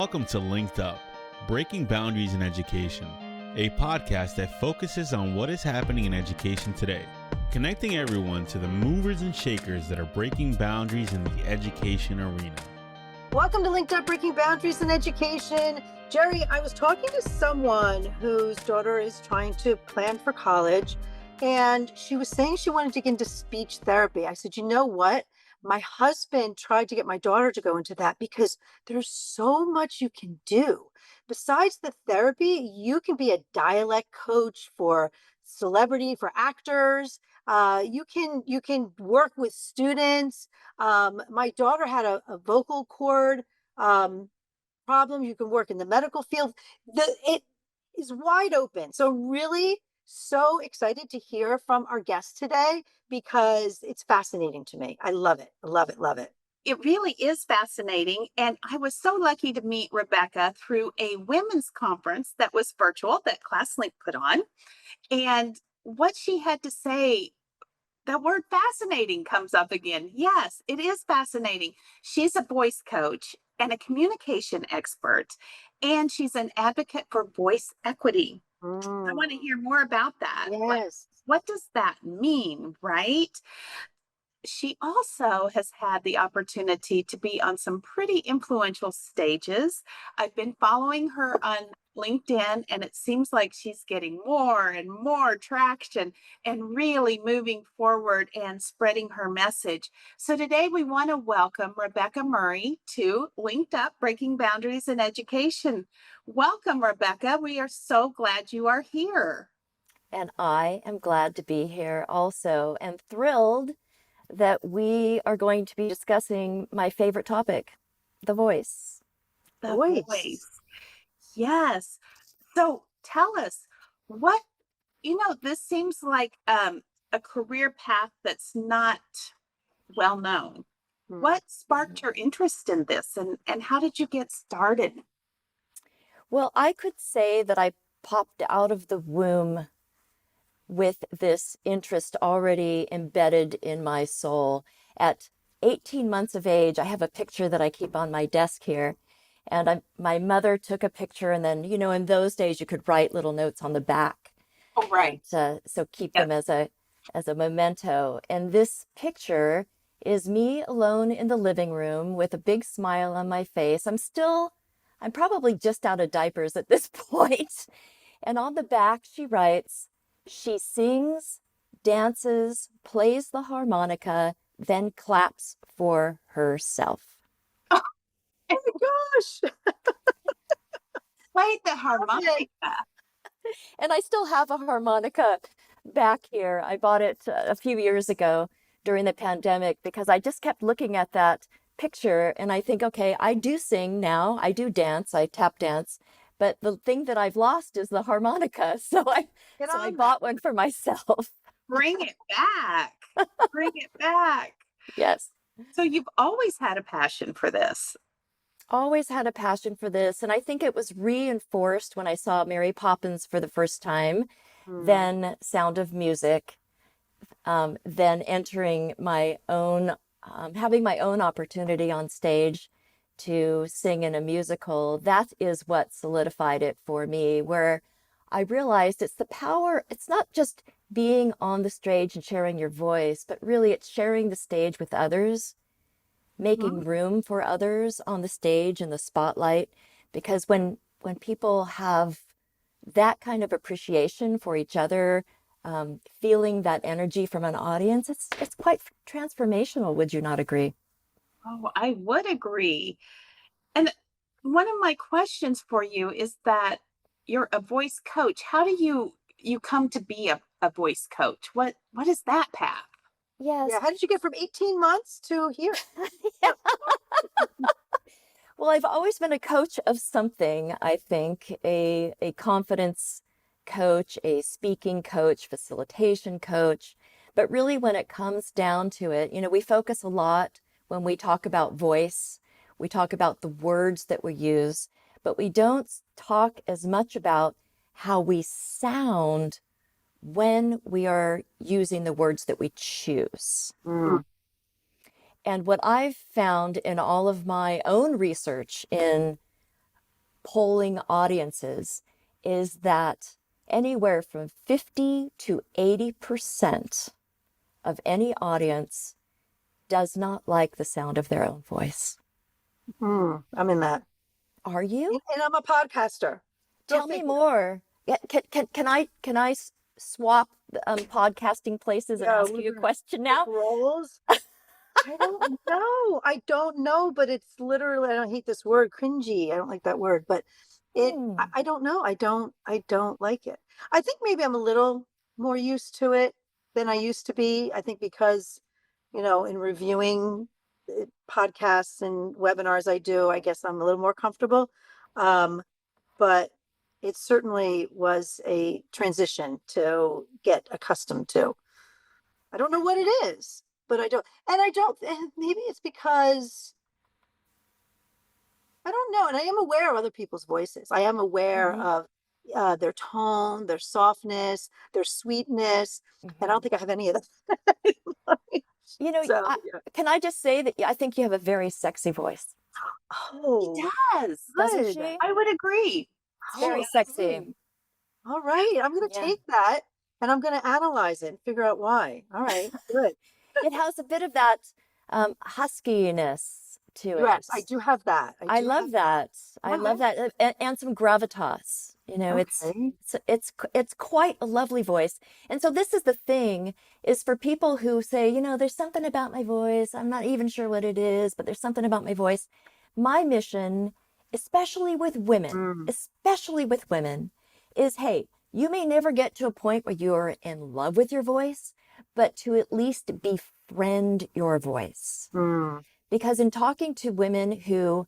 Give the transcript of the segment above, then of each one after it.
Welcome to LinkedUp, Breaking Boundaries in Education, a podcast that focuses on what is happening in education today, connecting everyone to the movers and shakers that are breaking boundaries in the education arena. Welcome to LinkedUp, Breaking Boundaries in Education. Jerry, I was talking to someone whose daughter is trying to plan for college, and she was saying she wanted to get into speech therapy. I said, you know what? My husband tried to get my daughter to go into that because there's so much you can do. Besides the therapy, you can be a dialect coach for for actors. You can work with students. My daughter had a vocal cord um, problem. You can work in the medical field. It is wide open. So really, so excited to hear from our guest today because it's fascinating to me. I love it. I love it. Love it. It really is fascinating. And I was so lucky to meet Rebecca through a women's conference that was virtual that ClassLink put on. And what she had to say, that word fascinating comes up again. Yes, it is fascinating. She's a voice coach and a communication expert, and she's an advocate for voice equity. I want to hear more about that. Yes. What does that mean, right? She also has had the opportunity to be on some pretty influential stages. I've been following her on LinkedIn, and it seems like she's getting more and more traction and really moving forward and spreading her message. So today we want to welcome Rebecca Murray to LinkedUp, Breaking Boundaries in Education. Welcome, Rebecca. We are so glad you are here. And I am glad to be here also, and thrilled that we are going to be discussing my favorite topic, the voice. The voice. Yes. So tell us this seems like a career path that's not well known. What sparked your interest in this, and how did you get started? Well, I could say that I popped out of the womb with this interest already embedded in my soul. At 18 months of age, I have a picture that I keep on my desk here. And my mother took a picture, and then, in those days you could write little notes on the back. Oh, right. And, so keep them as a memento. And this picture is me alone in the living room with a big smile on my face. I'm probably just out of diapers at this point. And on the back, she writes, "She sings, dances, plays the harmonica, then claps for herself." Oh my gosh. Played the harmonica. And I still have a harmonica back here. I bought it a few years ago during the pandemic because I just kept looking at that picture and I think, okay, I do sing now. I do dance. I tap dance. But the thing that I've lost is the harmonica. So I bought one for myself. Bring it back. Bring it back. Yes. So you've always had a passion for this. Always had a passion for this. And I think it was reinforced when I saw Mary Poppins for the first time, then Sound of Music, then entering my own, having my own opportunity on stage to sing in a musical. That is what solidified it for me, where I realized it's the power. It's not just being on the stage and sharing your voice, but really it's sharing the stage with others, making room for others on the stage in the spotlight. Because when people have that kind of appreciation for each other, feeling that energy from an audience, it's quite transformational. Would you not agree? Oh, I would agree. And one of my questions for you is that you're a voice coach. How do you come to be a voice coach? What is that path? Yes. Yeah. How did you get from 18 months to here? Well, I've always been a coach of something, I think, a confidence coach, a speaking coach, facilitation coach. But really, when it comes down to it, we focus a lot when we talk about voice. We talk about the words that we use, but we don't talk as much about how we sound when we are using the words that we choose. And what I've found in all of my own research in polling audiences is that anywhere from 50 to 80% of any audience does not like the sound of their own voice. I'm in that. Are you? And I'm a podcaster. Go Tell me figure. more. Yeah, can I swap podcasting places and Yeah, ask you a question now? roles. I don't know. I don't know, but it's literally, I don't hate this word, cringy. I don't like that word, but I don't know. I don't like it. I think maybe I'm a little more used to it than I used to be. I think because, in reviewing podcasts and webinars I do, I guess I'm a little more comfortable. But it certainly was a transition to get accustomed to. I don't know what it is, but and maybe it's because I don't know. And I am aware of other people's voices. I am aware of their tone, their softness, their sweetness. And I don't think I have any of that. You know, So, can I just say that I think you have a very sexy voice. oh, She does. Doesn't good. she? I would agree. It's very Okay. sexy. All right. I'm going to Yeah. take that and I'm going to analyze it and figure out why. All right. Good. It has a bit of that huskiness to it. Yes, I do have that. I love that. I love that, and some gravitas. Okay. It's quite a lovely voice. And so this is the thing: is for people who say, there's something about my voice. I'm not even sure what it is, but there's something about my voice. My mission, especially with women, is, hey, you may never get to a point where you're in love with your voice, but to at least befriend your voice. Because in talking to women who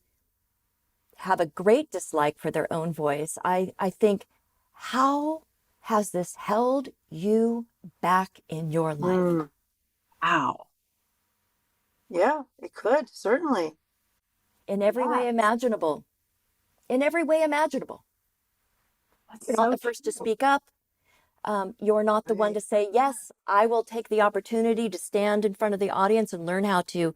have a great dislike for their own voice, I think, how has this held you back in your life? Wow. Yeah, it could, certainly. In every way imaginable. In every way imaginable. You're not the first to speak up. You're not the one to say, yes, I will take the opportunity to stand in front of the audience and learn how to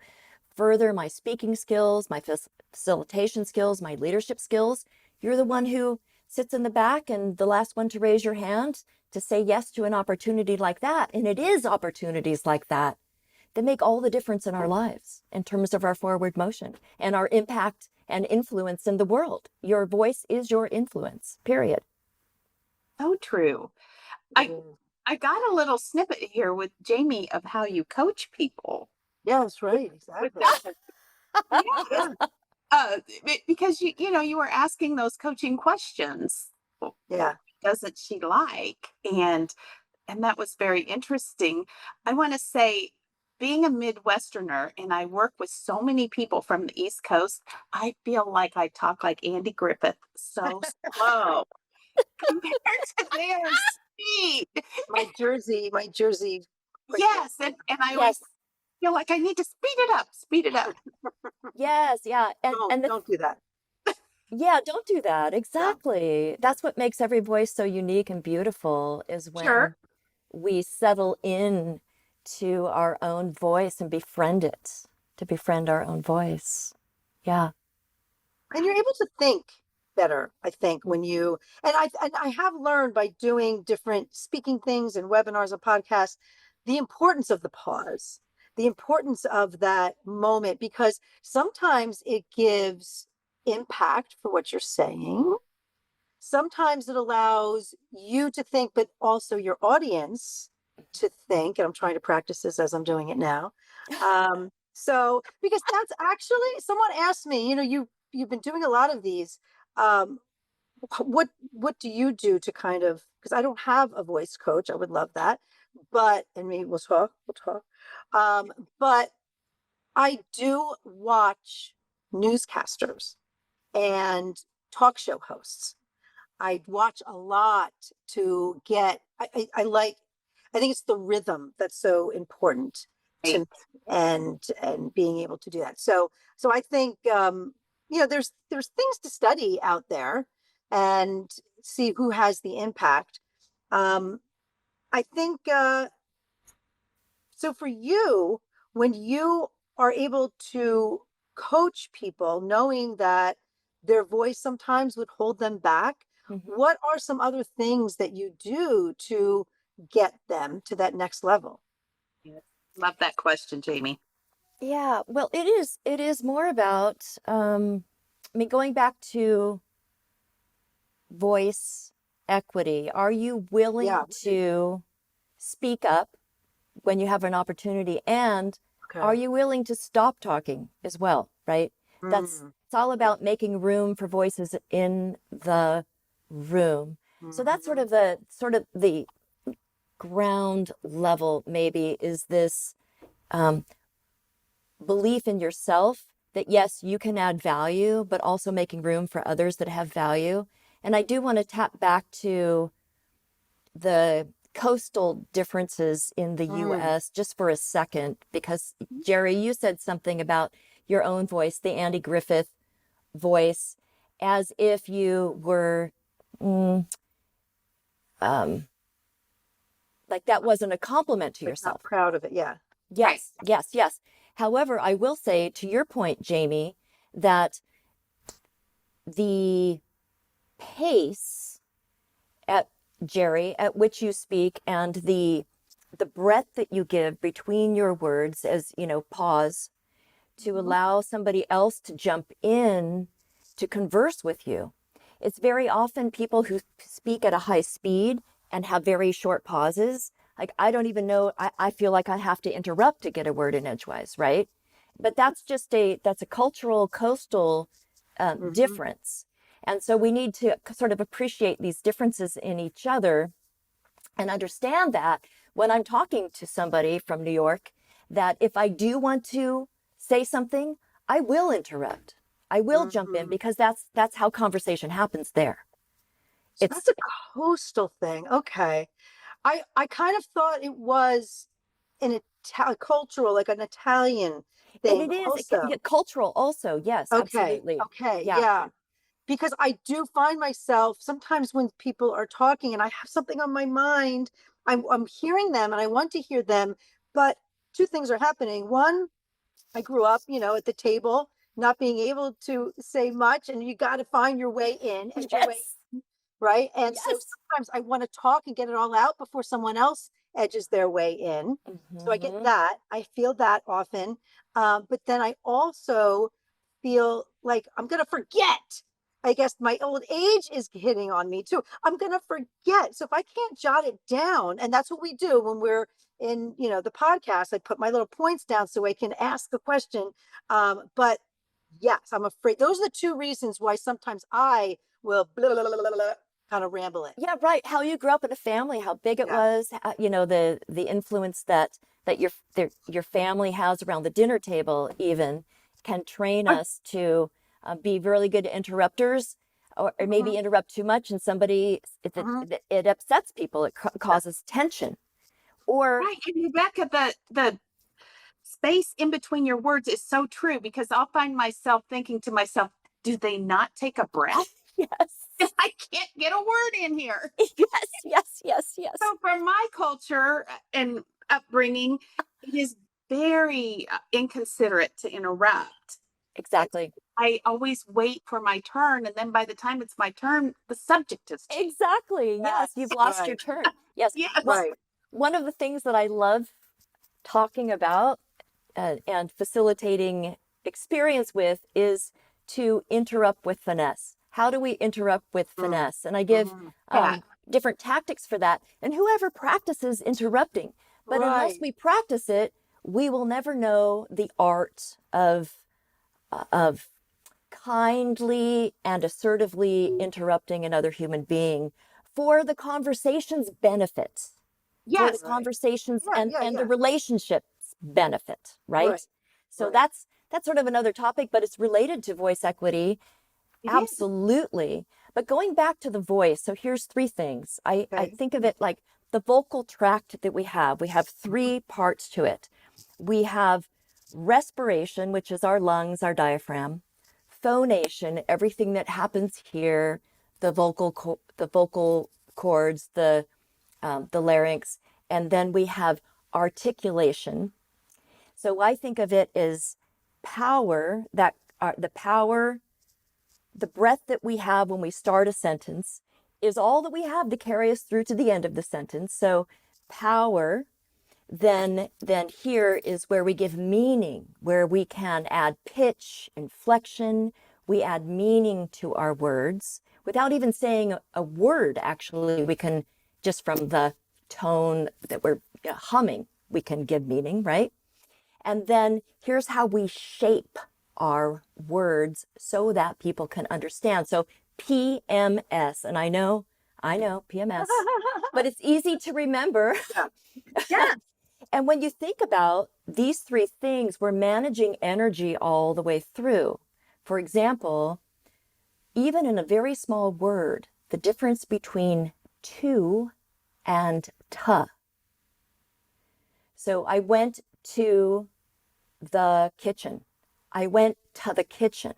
further my speaking skills, my facilitation skills, my leadership skills. You're the one who sits in the back and the last one to raise your hand to say yes to an opportunity like that. And it is opportunities like that that make all the difference in our lives in terms of our forward motion and our impact and influence in the world. Your voice is your influence, period. So true. I got a little snippet here with Jamie of how you coach people. Yes, right, exactly. Because you were asking those coaching questions. Yeah. Doesn't she like? And that was very interesting. I want to say, being a Midwesterner, and I work with so many people from the East Coast, I feel like I talk like Andy Griffith, so slow compared to their speed. My Jersey. Yes, and I always feel like I need to speed it up. Yes, yeah. Don't do that. Yeah, don't do that. Exactly. That's what makes every voice so unique and beautiful, is when we settle in to our own voice and befriend it, to befriend our own voice. Yeah. And you're able to think better, I think, when I have learned by doing different speaking things and webinars and podcasts, the importance of the pause, the importance of that moment, because sometimes it gives impact for what you're saying. Sometimes it allows you to think, but also your audience to think. And I'm trying to practice this as I'm doing it now. So, because that's actually, someone asked me, you've been doing a lot of these. What do you do to kind of, because I don't have a voice coach. I would love that. And maybe we'll talk. But I do watch newscasters and talk show hosts. I watch a lot to get, I think it's the rhythm that's so important to me, and being able to do that. So I think, there's things to study out there and see who has the impact. I think, so for you, when you are able to coach people, knowing that their voice sometimes would hold them back. Mhm. What are some other things that you do to get them to that next level? Yes. Love that question, Jamie. Yeah, well, it is more about I mean, going back to voice equity. Are you willing Yeah. to speak up when you have an opportunity, and are Okay. you willing to stop talking as well, right? That's Mm, it's all about making room for voices in the room. So that's mhm. sort of the ground level, maybe, is this um, belief in yourself that yes, you can add value, but also making room for others that have value. And I do want to tap back to the coastal differences in the Mm, US just for a second, because Jerry, you said something about your own voice, the Andy Griffith voice, as if you were mm, um, like that wasn't a compliment to like not yourself. proud of it. Yeah. Right. Yes, yes, yes. However, I will say to your point, Jamie, that the pace at Jerry at which you speak and the breadth that you give between your words, as you know, pause to Mhm. allow somebody else to jump in to converse with you. It's very often people who speak at a high speed and have very short pauses. Like, I don't even know, I feel like I have to interrupt to get a word in edgewise, right? But that's a cultural, coastal Mhm. difference. And so we need to sort of appreciate these differences in each other and understand that when I'm talking to somebody from New York, that if I do want to say something, I will interrupt. I will jump in Mhm. because that's how conversation happens there. So It's that's a coastal thing. Okay. I kind of thought it was cultural, like an Italian and thing it is also. cultural also. Yes, Okay. absolutely. Okay. Yeah. Yeah. Because I do find myself sometimes when people are talking and I have something on my mind, I'm hearing them and I want to hear them, but two things are happening. One, I grew up, at the table, not being able to say much, and you got to find your way in, edge your way, Yes. right? And so Yes. sometimes I want to talk and get it all out before someone else edges their way in. So I get Hmm. that. I feel that often. But then I also feel like I'm going to forget. I guess my old age is hitting on me too. I'm going to forget. So if I can't jot it down, and that's what we do when we're in, the podcast, I put my little points down so I can ask the question. But yes, I'm afraid those are the two reasons why sometimes I will blah, blah, blah, blah, blah, kind of ramble it. Yeah, right. How you grew up in a family, how big it Yeah. was, the influence that your family has around the dinner table even can train us to be really good interrupters, or maybe Mhm, interrupt too much and somebody mhm. it upsets people. It Yeah. causes tension. Or Right. And Rebecca, the space in between your words is so true because I'll find myself thinking to myself, do they not take a breath? yes, I can't get a word in here. yes, yes, yes, yes, So, from my culture and upbringing, it is very inconsiderate to interrupt. exactly. I always wait for my turn, and then by the time it's my turn, the subject has changed. Exactly. Yes, you've Yes. lost your Right. turn. Yes. Well, Yes. Right. one of the things that I love talking about and facilitating experience with is to interrupt with finesse. How do we interrupt with Mm, finesse? And I give mhm. Yeah. different tactics for that. And whoever practices interrupting, but unless Right. we practice it, we will never know the art of kindly and assertively interrupting another human being for the conversation's benefit, for the Yes. Right. conversations Yeah. Yeah. and the Yeah. relationship's benefit, Right. right? So Right. that's sort of another topic, but it's related to voice equity. It is. Absolutely. But going back to the voice, so here's three things. I Okay. think of it like the vocal tract that we have. We have Mhm. three parts to it. We have respiration, which is our lungs, our diaphragm, phonation, everything that happens here, the vocal cords, the larynx, and then we have articulation. So I think of it as power, the power the breath that we have when we start a sentence is all that we have to carry us through to the end of the sentence. So power, then here is where we give meaning, where we can add pitch, inflection. We add meaning to our words without even saying a word. Actually, we can, just from the tone that we're humming, we can give meaning, right? And then here's how we shape our words so that people can understand. So PMS, and I know PMS, but it's easy to remember. Yeah. And when you think about these three things, we're managing energy all the way through. For example, even in a very small word, the difference between to and ta. So I went to the kitchen. I went to the kitchen.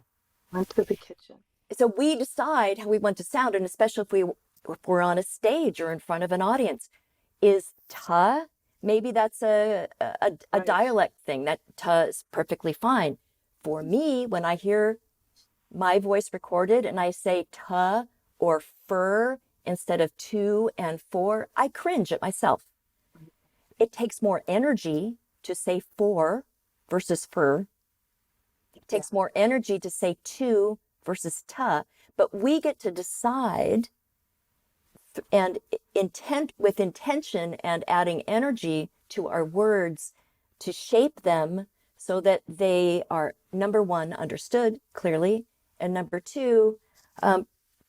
Went to the kitchen. So we decide how we want to sound, and especially if we're on a stage or in front of an audience. Is ta, maybe that's a Right. dialect thing. That ta is perfectly fine. For me, when I hear my voice recorded and I say ta or fur instead of to and for, I cringe at myself. It takes more energy to say for versus fur. It takes more energy to say to versus ta, but we get to decide and with intention and adding energy to our words to shape them so that they are, number one, understood clearly, and number two,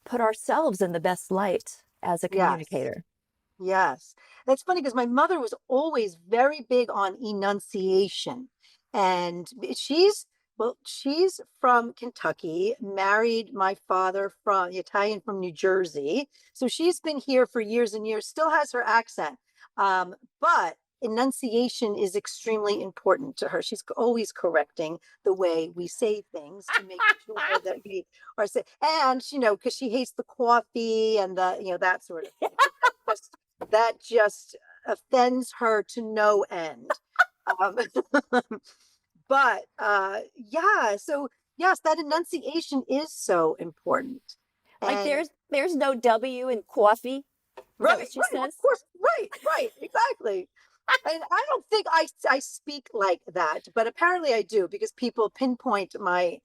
put ourselves in the best light as a communicator. Yes. That's funny because my mother was always very big on enunciation. And she's from Kentucky, married my father from Italian from New Jersey. So she's been here for years and years, still has her accent. But enunciation is extremely important to her. She's always correcting the way we say things to make sure that we are saying, and because she hates the coffee and the, that sort of thing. That just offends her to no end. Um, but yeah, so yes, that enunciation is so important. Like And there's no W in coffee. right, She right, says. of course, right, exactly. And I don't think I speak like that, but apparently I do because people pinpoint my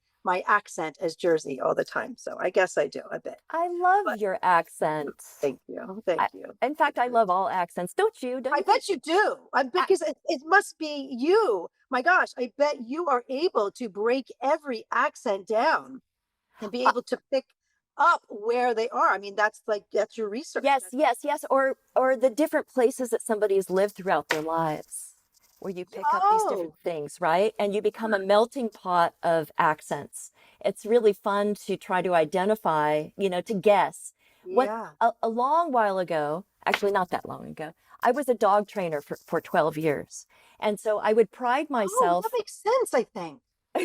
accent as Jersey all the time. So I guess I do a bit. I love But your accent. thank you, thank you. In fact, I love all accents. Don't you? Don't I you bet you do. Because it must be you. My gosh, I bet you are able to break every accent down and be able to pick up where they are. I mean, that's your research. Yes. Or the different places that somebody's lived throughout their lives, where you pick up these different things, right? And you become a melting pot of accents. It's really fun to try to identify, to guess. What Yeah. a long while ago, actually not that long ago, I was a dog trainer for 12 years. And so I would pride myself. That makes sense, I think.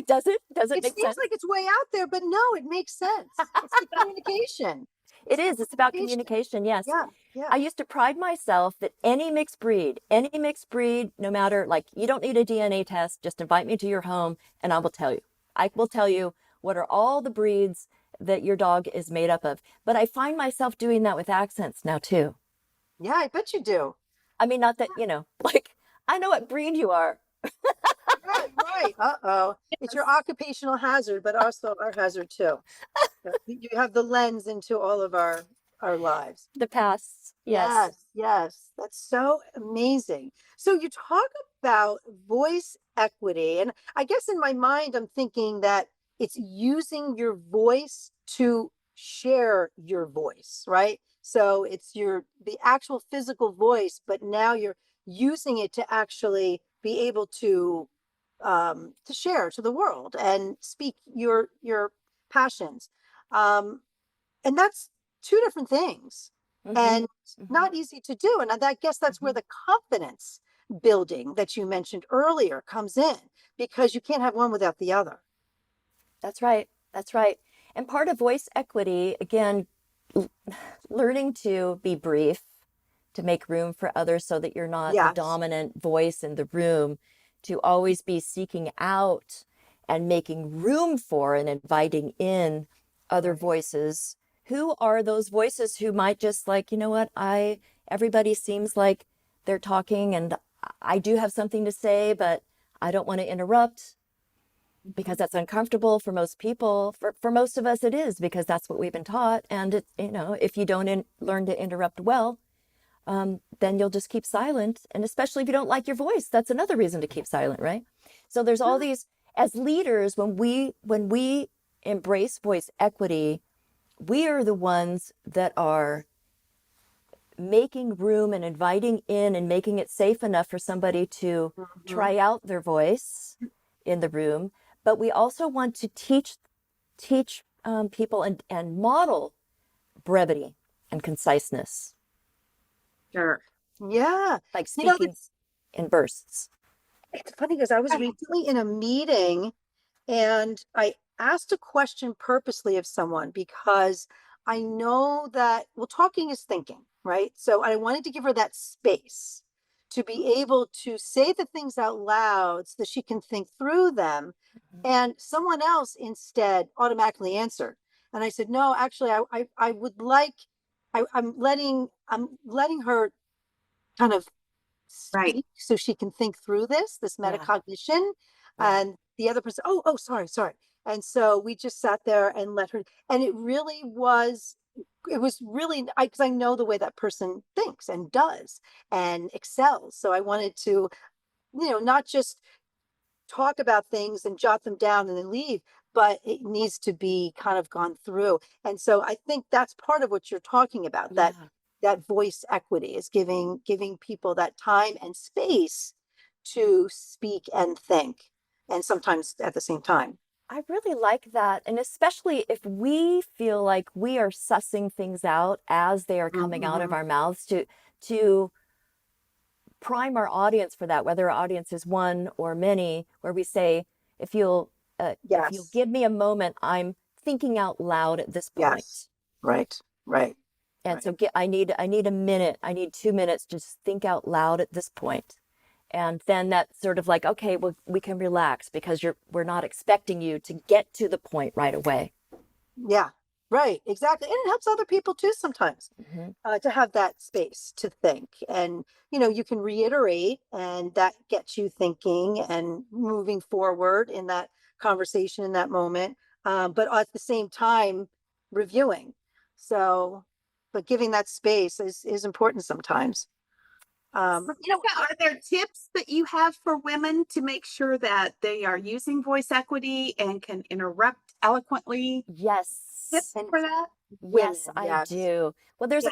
Does it? Does it It make seems sense? like it's way out there, but no, it makes sense. It's the communication. It is. It's about communication. Yes. Yeah. I used to pride myself that any mixed breed, no matter, like, you don't need a DNA test, just invite me to your home and I will tell you. I will tell you what are all the breeds that your dog is made up of. But I find myself doing that with accents now too. Yeah, I bet you do. I mean, not that, like, I know what breed you are. Right. Uh-oh. It's your occupational hazard, but also our hazard too. You have the lens into all of our lives. The past. Yes. Yes. That's so amazing. So you talk about voice equity, and I guess in my mind, I'm thinking that it's using your voice to share your voice, right? So it's the actual physical voice, but now you're using it to actually be able to share to the world and speak your passions. And that's two different things and not easy to do. And I guess that's where the confidence building that you mentioned earlier comes in, because you can't have one without the other. That's right. And part of voice equity, again, learning to be brief, to make room for others so that you're not the dominant voice in the room, to always be seeking out and making room for and inviting in other voices. Who are those voices who might just like, you know what, everybody seems like they're talking and I do have something to say, but I don't want to interrupt because that's uncomfortable for most people. For most of us, it is because that's what we've been taught. And it, if you don't learn to interrupt well, then you'll just keep silent. And especially if you don't like your voice, that's another reason to keep silent, right? So there's all these, as leaders, when we embrace voice equity, we are the ones that are making room and inviting in and making it safe enough for somebody to try out their voice in the room. But we also want to teach people and model brevity and conciseness. Sure. Yeah. Like speaking in bursts. It's funny because I was recently in a meeting and I asked a question purposely of someone because I know that, well, talking is thinking, right? So I wanted to give her that space to be able to say the things out loud so that she can think through them. And someone else instead automatically answered. And I said, no, actually, I would like, I'm letting her kind of speak so she can think through this metacognition. And the other person, sorry. And so we just sat there and let her, and it was really, because I know the way that person thinks and does and excels. So I wanted to, not just talk about things and jot them down and then leave, but it needs to be kind of gone through. And so I think that's part of what you're talking about, that voice equity is giving people that time and space to speak and think, and sometimes at the same time. I really like that. And especially if we feel like we are sussing things out as they are coming out of our mouths, to prime our audience for that, whether our audience is one or many, where we say, if you'll give me a moment, I'm thinking out loud at this point. Yes. Right. And so I need a minute, I need 2 minutes, just think out loud at this point. And then that's sort of like, okay, well, we can relax because we're not expecting you to get to the point right away. Yeah, right, exactly. And it helps other people too sometimes to have that space to think. And, you can reiterate and that gets you thinking and moving forward in that conversation in that moment. But at the same time, reviewing. So, but giving that space is important sometimes. Are there tips that you have for women to make sure that they are using voice equity and can interrupt eloquently? Yes. Tips for that? Yes, I do. Well, there's a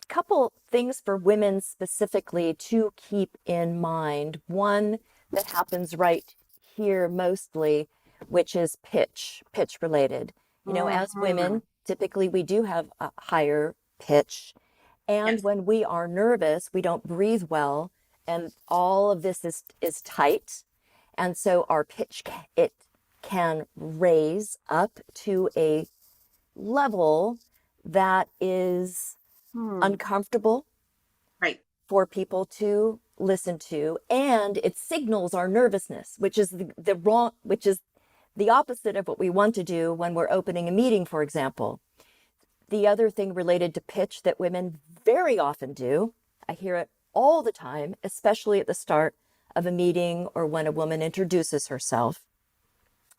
couple things for women specifically to keep in mind. One that happens right here mostly, which is pitch related. As women, typically we do have a higher pitch. And when we are nervous, we don't breathe well, and all of this is tight. And so our pitch, it can raise up to a level that is uncomfortable for people to listen to. And it signals our nervousness, which is the opposite of what we want to do when we're opening a meeting, for example. The other thing related to pitch that women very often do, I hear it all the time, especially at the start of a meeting or when a woman introduces herself,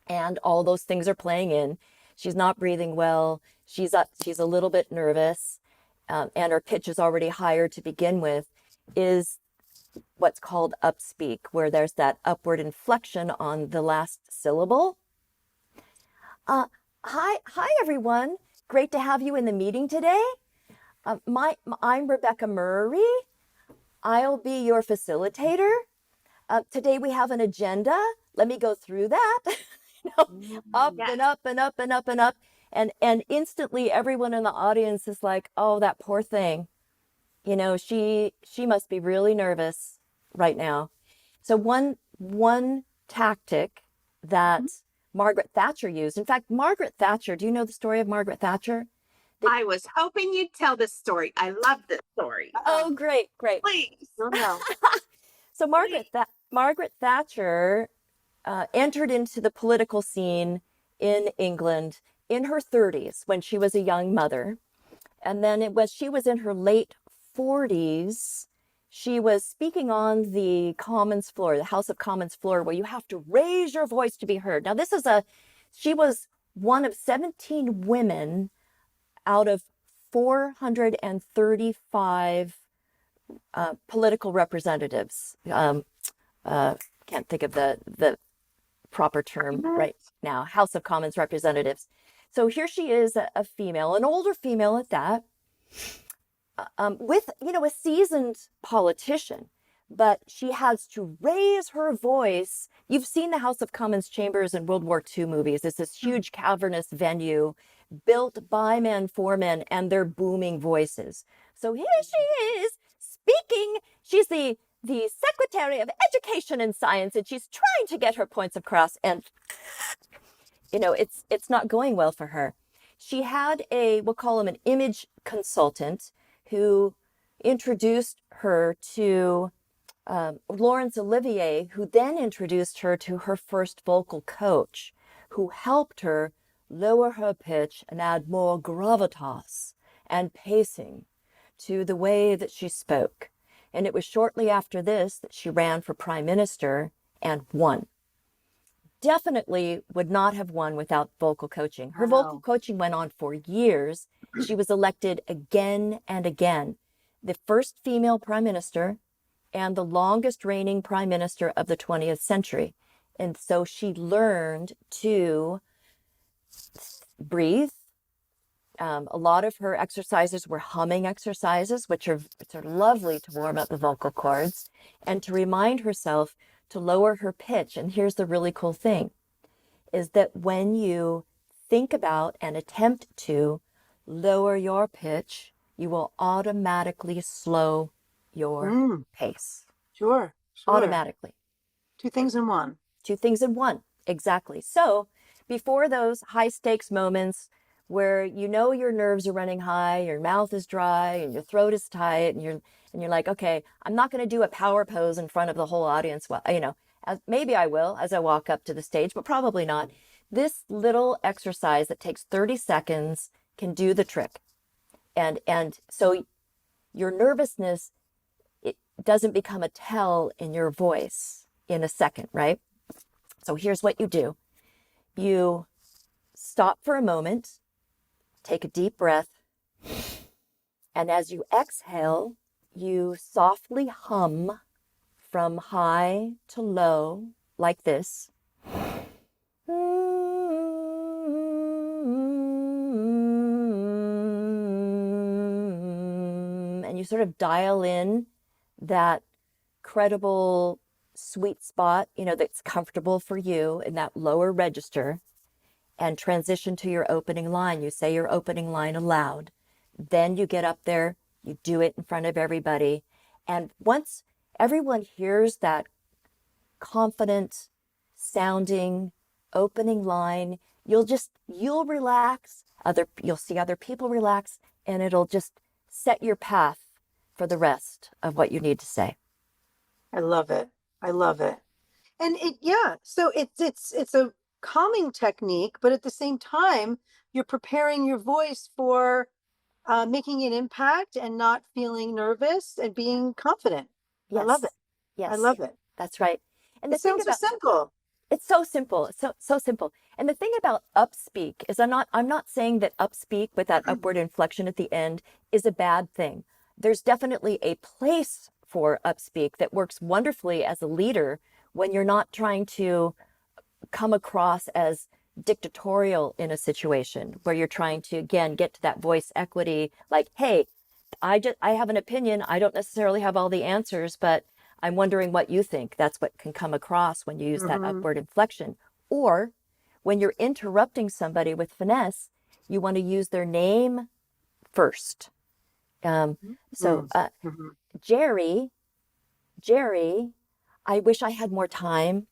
and all those things are playing in. She's not breathing well. She's a little bit nervous, and her pitch is already higher to begin with, is what's called upspeak, where there's that upward inflection on the last syllable. Hi, everyone. Great to have you in the meeting today. I'm Rebecca Murray. I'll be your facilitator. Today we have an agenda. Let me go through that. Up and up and up and up and up. And instantly everyone in the audience is like, oh, that poor thing. She must be really nervous right now. So one tactic that Margaret Thatcher used. In fact, Margaret Thatcher, do you know the story of Margaret Thatcher? I was hoping you'd tell this story. I love this story. Oh, great. Please. No. So Margaret Thatcher entered into the political scene in England in her 30s when she was a young mother. And then she was in her late 40s. She was speaking on the Commons floor, the House of Commons floor, where you have to raise your voice to be heard. Now, she was one of 17 women out of 435 political representatives. Can't think of the proper term right now. House of Commons representatives. So here she is, a female, an older female at that, with, a seasoned politician, but she has to raise her voice. You've seen the House of Commons chambers in World War II movies. It's this huge cavernous venue built by men for men and their booming voices. So here she is speaking. She's the Secretary of Education and Science, and she's trying to get her points across, and it's not going well for her. She had we'll call him an image consultant who introduced her to Laurence Olivier, who then introduced her to her first vocal coach, who helped her lower her pitch and add more gravitas and pacing to the way that she spoke. And it was shortly after this that she ran for prime minister and won. Definitely would not have won without vocal coaching. Her vocal coaching went on for years. She was elected again and again, the first female prime minister and the longest reigning prime minister of the 20th century. And so she learned to breathe. A lot of her exercises were humming exercises, which are lovely to warm up the vocal cords, and to remind herself to lower her pitch. And here's the really cool thing, is that when you think about and attempt to lower your pitch, you will automatically slow your pace. Sure. Automatically. Two things in one. Two things in one. Exactly. So before those high stakes moments where your nerves are running high, your mouth is dry and your throat is tight, and you're like, okay, I'm not going to do a power pose in front of the whole audience. Well, maybe I will as I walk up to the stage, but probably not. This little exercise that takes 30 seconds can do the trick. And so your nervousness, it doesn't become a tell in your voice in a second, right? So here's what you do. You stop for a moment, take a deep breath, and as you exhale, you softly hum from high to low like this. And you sort of dial in that credible sweet spot, that's comfortable for you in that lower register, and transition to your opening line. You say your opening line aloud. Then you get up there, you do it in front of everybody. And once everyone hears that confident sounding opening line, you'll relax, you'll see other people relax, and it'll just set your path for the rest of what you need to say. I love it. I love it. And so it's a calming technique, but at the same time, you're preparing your voice for making an impact and not feeling nervous and being confident. Yes. I love it. Yes. I love it. That's right. And it sounds so simple. It's so simple. It's so simple. And the thing about upspeak is I'm not saying that upspeak with that upward inflection at the end is a bad thing. There's definitely a place for upspeak that works wonderfully as a leader when you're not trying to come across as dictatorial in a situation, where you're trying to, again, get to that voice equity, like, hey, I have an opinion. I don't necessarily have all the answers, but I'm wondering what you think. That's what can come across when you use that upward inflection. Or when you're interrupting somebody with finesse, you want to use their name first. Jerry, I wish I had more time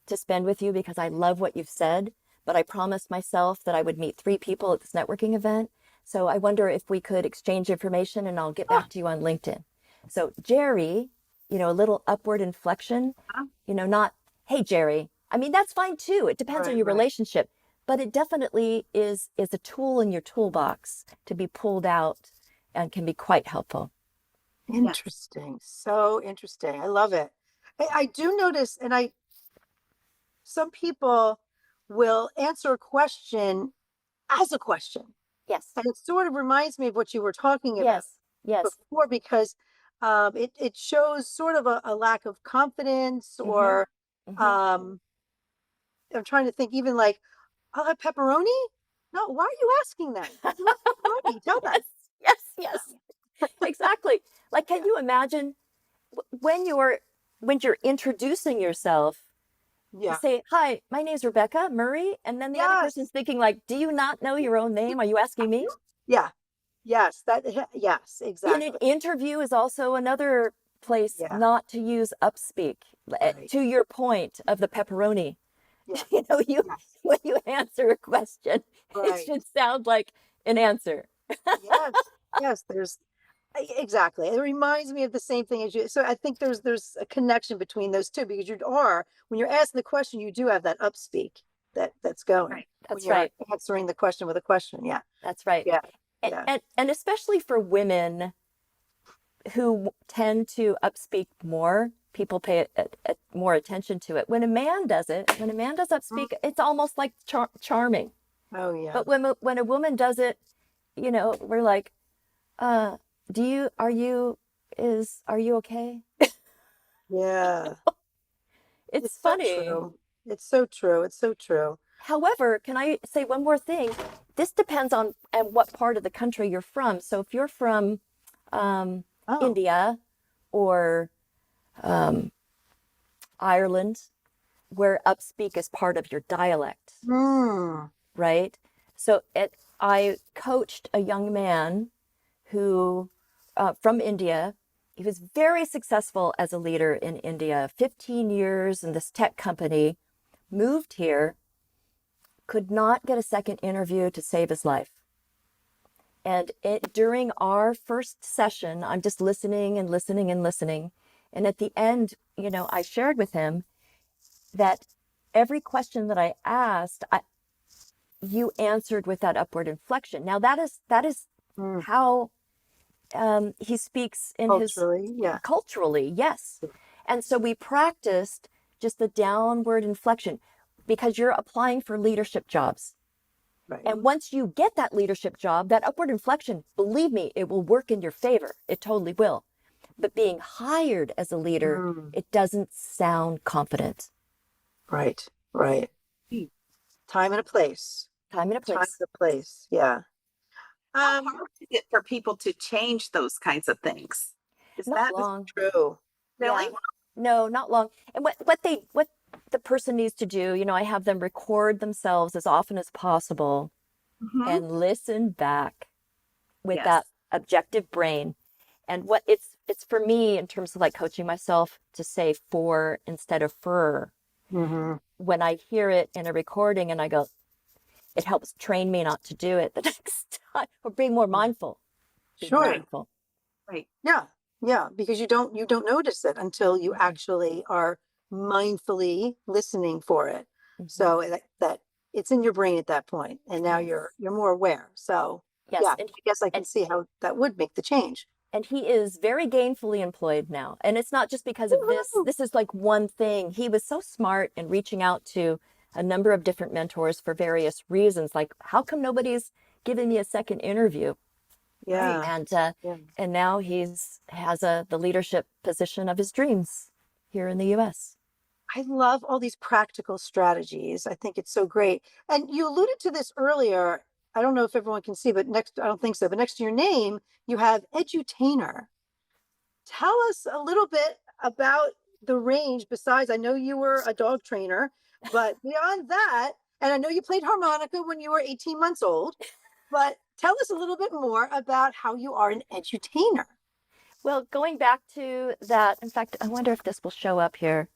to spend with you because I love what you've said, but I promised myself that I would meet 3 people at this networking event. So I wonder if we could exchange information, and I'll get back to you on LinkedIn. So Jerry, a little upward inflection, not, hey, Jerry. I mean, that's fine too. It depends on your relationship. but it definitely is a tool in your toolbox to be pulled out and can be quite helpful. Interesting. So interesting. I love it. I do notice, and some people will answer a question as a question. Yes. And it sort of reminds me of what you were talking about Yes. before, because it shows sort of a lack of confidence, Mm-hmm. or Mm-hmm. I'm trying to think, even like, I'll have pepperoni? No, why are you asking that? You want pepperoni? Tell them. Yes. Exactly. Like, can you imagine when you're introducing yourself, you Yeah. say, "Hi, my name's Rebecca Murray," and then the other person's Yes. thinking, like, "Do you not know your own name? Are you asking me?" Yeah. Yes. Yes, In an exactly. interview is also another place Yeah. not to use upspeak. Right. To your point of the pepperoni, Yeah. Yes. when you answer a question, it Right. should sound like an answer. Yes. Yes. Exactly. It reminds me of the same thing as you. So I think there's a connection between those two, because when you're asking the question, you do have that upspeak that's going Right. when That's you're right. answering the question with a question. Yeah. That's right. Yeah. Yeah. And especially for women who tend to upspeak more, people pay more attention to it. When a man does upspeak, it's almost like charming. Oh yeah. But when a woman does it, we're like, are you okay? Yeah. It's So funny. true. It's so true. It's so true. However, can I say one more thing? This depends on and what part of the country you're from. So if you're from Oh. India or Ireland, where upspeak is part of your dialect, Mm. right? So I coached a young man who from India. He was very successful as a leader in India, 15 years in this tech company, moved here, could not get a second interview to save his life. And during our first session, I'm just listening and listening and listening. And at the end, I shared with him that every question that I asked, you answered with that upward inflection. Now that is how he speaks in Culturally, yeah. culturally, yes. And so we practiced just the downward inflection, because you're applying for leadership jobs. Right. And once you get that leadership job, that upward inflection, believe me, it will work in your favor. It totally will. But being hired as a leader, it doesn't sound confident. Right. Right. Time and a place. Time and a place. Time and a place. Yeah. How hard is it for people to change those kinds of things? Is Not that long. True. really? Yeah. No, not long. And what the person needs to do, I have them record themselves as often as possible Mhm. and listen back with Yes. that objective brain. And what it's for me in terms of like coaching myself to say for instead of fur. Mm-hmm. When I hear it in a recording and I go, it helps train me not to do it the next time, or being more mindful. Being Sure. mindful. Right. Yeah. Yeah. Because you don't notice it until you actually are mindfully listening for it. Mhm. So that it's in your brain at that point, and now Yes. you're more aware. So Yes. yeah, And I guess I can and see how that would make the change. and he is very gainfully employed now. And it's not just because of this. Woohoo! This is like one thing. He was so smart in reaching out to a number of different mentors for various reasons. Like, how come nobody's giving me a second interview? Yeah. And Yeah. and now has the leadership position of his dreams here in the U.S. I love all these practical strategies. I think it's so great. And you alluded to this earlier. I don't know if everyone can see, but I don't think so, but next to your name, you have edutainer. Tell us a little bit about the range. Besides, I know you were a dog trainer, but beyond that, and I know you played harmonica when you were 18 months old, but tell us a little bit more about how you are an edutainer. Well, going back to that, in fact, I wonder if this will show up here.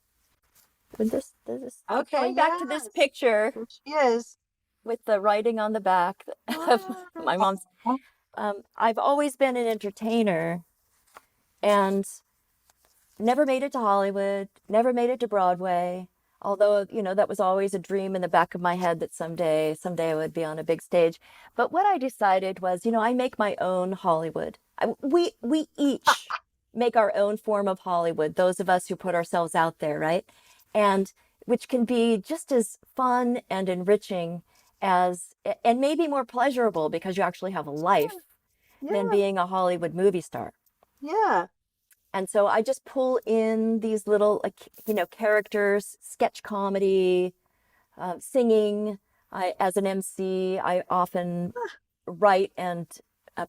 Okay, Going back to this yes. picture Here she is. with the writing on the back of my mom's. I've always been an entertainer and never made it to Hollywood, never made it to Broadway. Although, that was always a dream in the back of my head that someday I would be on a big stage. But what I decided was, I make my own Hollywood. We each make our own form of Hollywood, those of us who put ourselves out there, right? And which can be just as fun and enriching and maybe more pleasurable because you actually have a life than Yeah. being a Hollywood movie star. Yeah. And so I just pull in these little, characters, sketch comedy, singing. As an MC, I often write and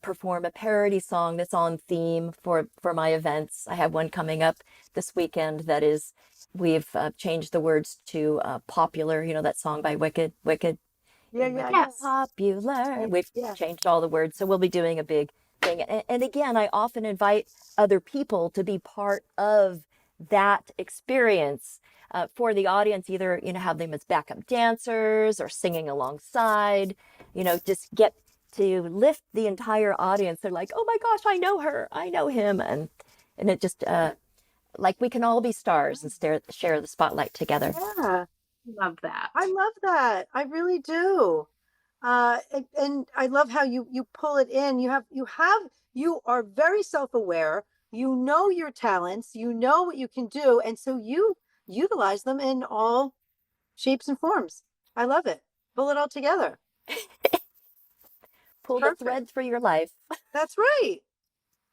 perform a parody song that's on theme for my events. I have one coming up this weekend that is, we've changed the words to Popular, that song by Wicked. Yeah. It might Yeah. be popular. We've Yeah. changed all the words, so we'll be doing a big thing. And again, I often invite other people to be part of that experience for the audience, either, have them as backup dancers or singing alongside, just get to lift the entire audience. They're like, oh my gosh, I know her, I know him. And it just, like we can all be stars and share the spotlight together. Yeah. Love that. I love that. I really do. And I love how you pull it in. You are very self-aware. You know your talents, you know what you can do, and so you utilize them in all shapes and forms. I love it. Pull it all together. Pull the Perfect. thread for your life. That's right.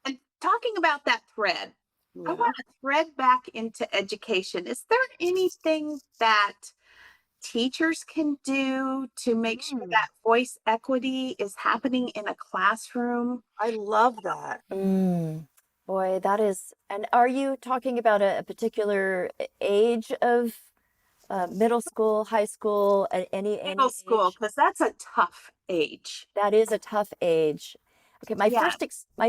And talking about that thread, I Yeah. want to thread back into education. Is there anything that teachers can do to make sure that voice equity is happening in a classroom? I love that. Boy, that is. And are you talking about a particular age of middle school, high school, at any Middle school, age? because that's a tough age. That is a tough age. Okay, my Yeah.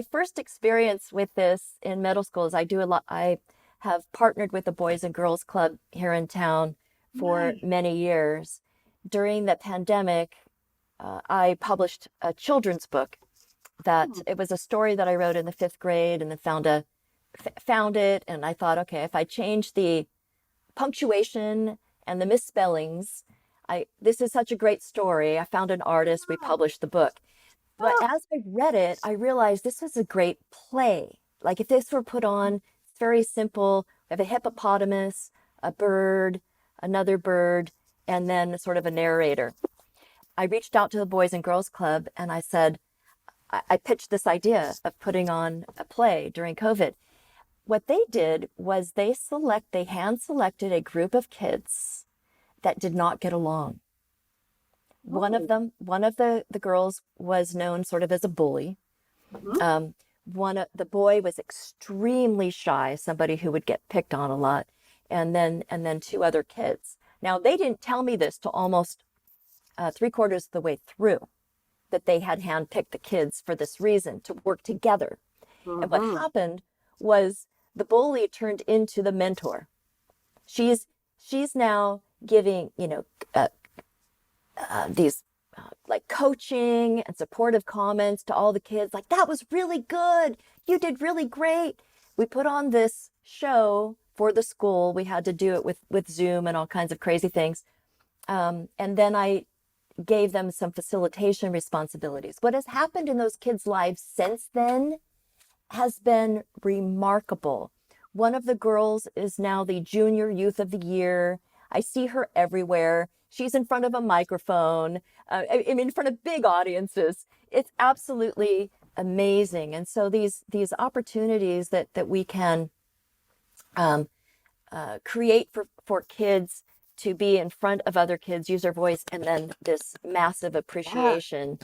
first experience with this in middle school is I have partnered with the Boys and Girls Club here in town for Nice. many years. During the pandemic, I published a children's book that it was a story that I wrote in the 5th grade, and then found it, and I thought, okay, if I change the punctuation and the misspellings, this is such a great story. I found an artist, we published the book. But as I read it, I realized this was a great play. Like if this were put on, it's very simple. We have a hippopotamus, a bird, another bird, and then sort of a narrator. I reached out to the Boys and Girls Club and I said, I pitched this idea of putting on a play during COVID. What they did was they hand selected a group of kids that did not get along. One of the girls was known sort of as a bully. The boy was extremely shy, somebody who would get picked on a lot, and then 2 other kids. Now they didn't tell me this till almost 3/4 of the way through, that they had handpicked the kids for this reason, to work together. And what happened was the bully turned into the mentor. She's now giving these like coaching and supportive comments to all the kids, like, that was really good, you did really great. We put on this show for the school. We had to do it with Zoom and all kinds of crazy things. And then I gave them some facilitation responsibilities. What has happened in those kids' lives since then has been remarkable. One of the girls is now the Junior Youth of the Year. I see her everywhere. She's in front of a microphone, in front of big audiences. It's absolutely amazing. And so these opportunities that we can create for kids to be in front of other kids, use their voice, and then this massive appreciation.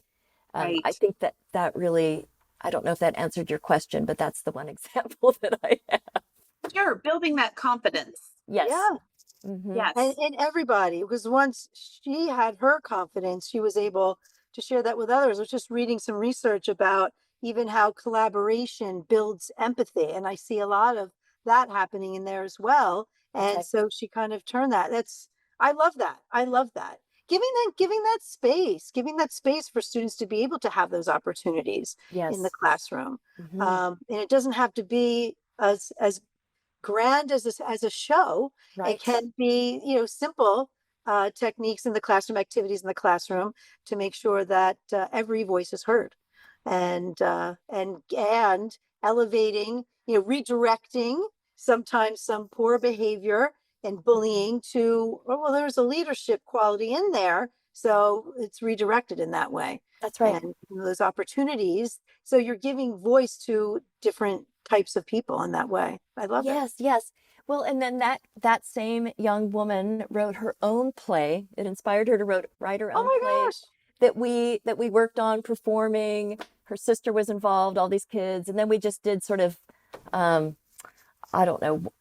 Right. I think that really, I don't know if that answered your question, but that's the one example that I have. Sure, building that confidence. Yes. Yeah. Yes. And everybody, because once she had her confidence, she was able to share that with others. I was just reading some research about even how collaboration builds empathy. And I see a lot of that happening in there as well. And Okay. so she kind of turned that. I love that. I love that. Giving that space for students to be able to have those opportunities Yes. in the classroom. Mhm. And it doesn't have to be as grand as a show. Right. It can be, simple techniques in the classroom, activities in the classroom to make sure that every voice is heard, and elevating, redirecting sometimes some poor behavior and bullying to, oh, well, there's a leadership quality in there, so it's redirected in that way. That's right. And those opportunities, so you're giving voice to different types of people in that way. I love it. Yes, yes. Well, and then that same young woman wrote her own play. It inspired her to write her Oh own my play gosh. that we worked on performing. Her sister was involved, all these kids, and then we just did sort of I don't know,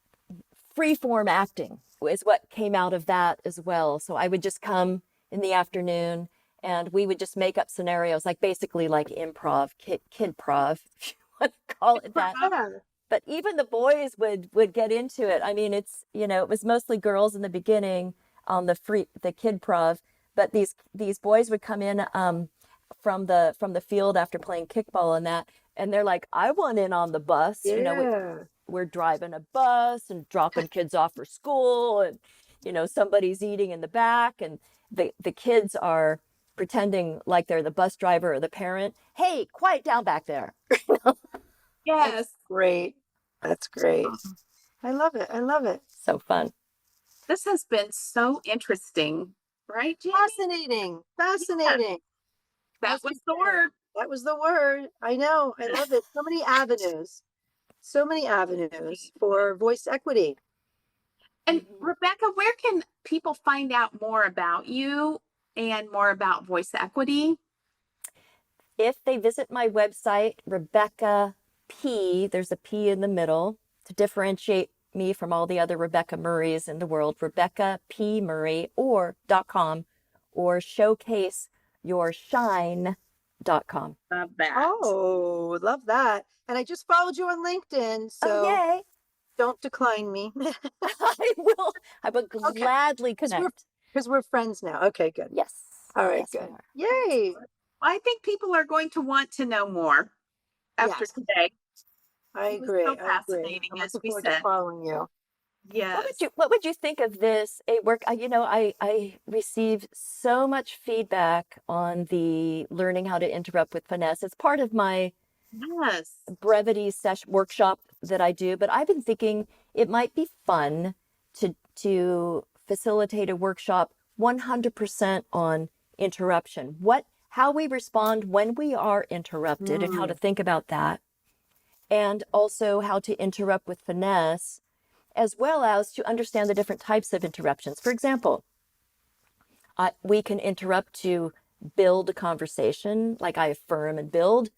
free form acting is what came out of that as well. So I would just come in the afternoon and we would just make up scenarios, like basically like improv, kid prov, if you want to call it that. But even the boys would get into it. I mean, it's, it was mostly girls in the beginning on the kid prov, but these boys would come in from the field after playing kickball and they're like, I want in on the bus. Yeah. We're driving a bus and dropping kids off for school, and somebody's eating in the back, and the kids are pretending like they're the bus driver or the parent. Hey, quiet down back there. Yes. Great. That's great. I love it. I love it. So fun. This has been so interesting, right, Jamie? Fascinating. Fascinating. That was the word. That was the word. I know. I love it. So many avenues. So many avenues for voice equity. And Rebecca, where can people find out more about you and more about voice equity? If they visit my website, Rebecca P, there's a P in the middle to differentiate me from all the other Rebecca Murrays in the world, Rebecca P Murray .com or showcaseyourshine.com. Love that. Oh, love that. And I just followed you on LinkedIn, so yay. Don't decline me. I will gladly connect. Because we're friends now. Okay, good. Yes. All right, yes, good. Yay. I think people are going to want to know more after today. I agree. So fascinating, I'm as looking we forward to said. following you. Yes. What would you think of this? I received so much feedback on the learning how to interrupt with finesse. It's part of my brevity workshop that I do, but I've been thinking it might be fun to facilitate a workshop 100% on interruption. How we respond when we are interrupted and how to think about that. And also how to interrupt with finesse, as well as to understand the different types of interruptions. For example, we can interrupt to build a conversation, like I affirm and build,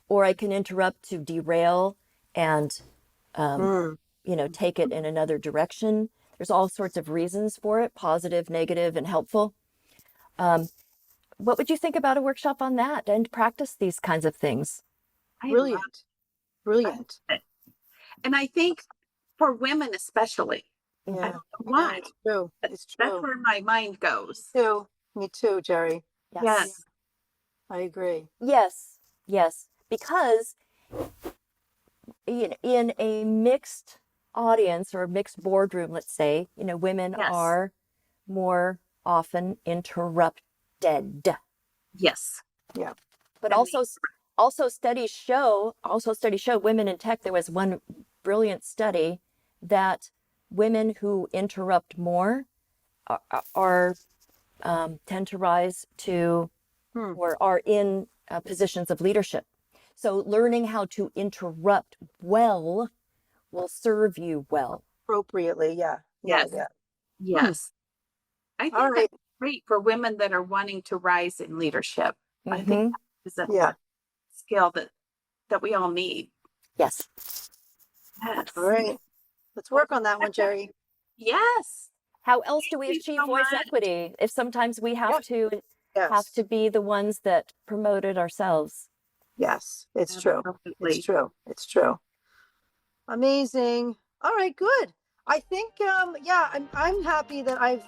or I can interrupt to derail and, take it in another direction. There's all sorts of reasons for it, positive, negative, and helpful. What would you think about a workshop on that and practice these kinds of things? Brilliant. Brilliant. And I think for women especially, I don't know why. It's true. It's true. That's where my mind goes. Me too, Jerry. Yes. I agree. Yes. Because in a mixed audience or mixed boardroom, let's say, women are more often interrupted. Yes. Yeah. But also studies show women in tech. There was one brilliant study that women who interrupt more tend to rise to or are in positions of leadership. So learning how to interrupt well will serve you well. Appropriately, yeah. Yes. I think that's great for women that are wanting to rise in leadership. I think that is a skill that we all need. Yes. All right. Let's work on that one, Jerry. Yes. How else do we achieve voice equity if sometimes we have to be the ones that promote it ourselves? Yes, it's true. It's true. It's true. Amazing. All right, good. I think I'm happy that I've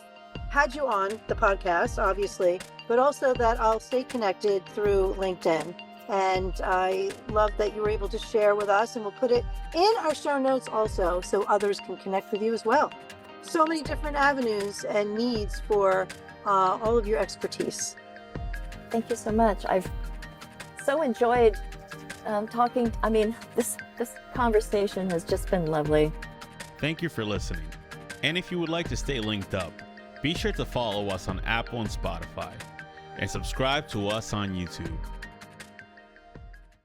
had you on the podcast, obviously, but also that I'll stay connected through LinkedIn. And I love that you were able to share with us, and we'll put it in our show notes also so others can connect with you as well. So many different avenues and needs for all of your expertise. Thank you so much. I've so enjoyed talking. I mean, this conversation has just been lovely. Thank you for listening. And if you would like to stay linked up, be sure to follow us on Apple and Spotify, and subscribe to us on YouTube.